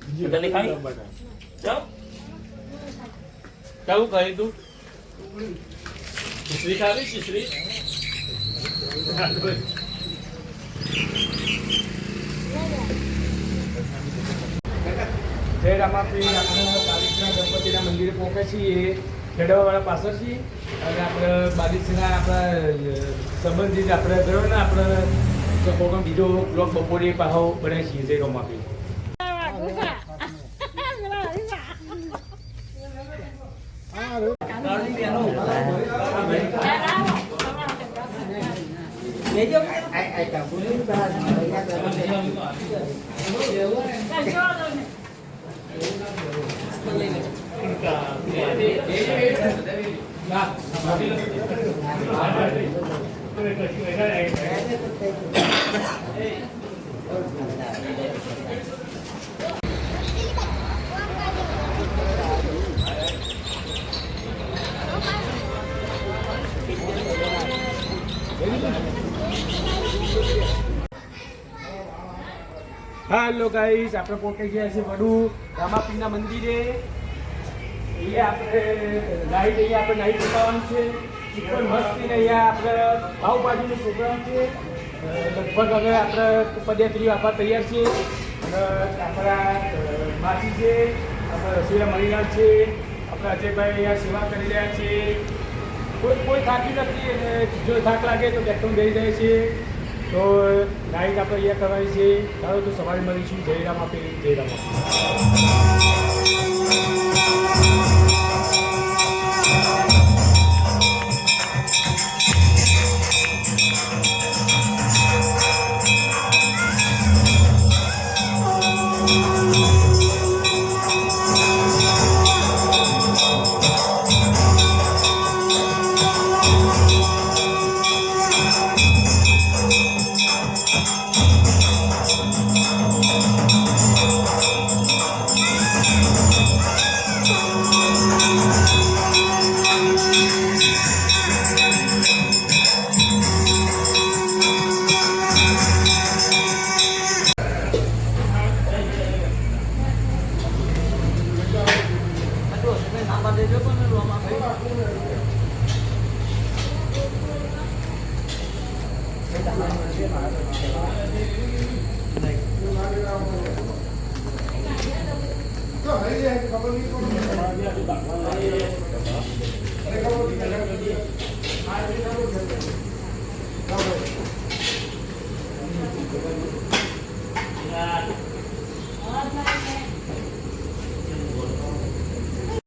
તને ખાઈ જાવ કેવું કહી તું ખીચડી ખાવી ખીચડી જય રામાપીર આપણે બાલીસના ગણપતિના મંદિરે પહોંચે છીએ ખેડવાવાળા પાછળ છીએ અને આપણે બાલીસના આપણા સંબંધિત આપણે ગયો ને આપણે કોઈ બીજો બ્લોક બપોરે પાછો બનાવીએ છીએ જય રામાપીર. હેલો ગાઈસ, આપણે પહોંચી ગયા છીએ વડુ રામાપીરના મંદિરે. અહીંયા આપણે અહીંયા આપણે નાઈટ રોકાવાનું છે. ચિકન મસ્તી અહીંયા આપણે પાવભાજીનો પ્રોગ્રામ છે. લગભગ હવે આપણે પદયાત્રીઓ આપવા તૈયાર છે. અને આપણા માસી છે, આપણા રસીલા મણીલાલ છે, આપણા અજયભાઈ અહીંયા સેવા કરી રહ્યા છે. કોઈ થાકી નથી અને જો થાક લાગે તો ટ્રેક્ટર બેસી જાય છે. તો નાઈટ આપણે અહીંયા કરવાની છે. ચાલો તો સવારે મળીશું. જય રામાપીર, જય રામાપીર.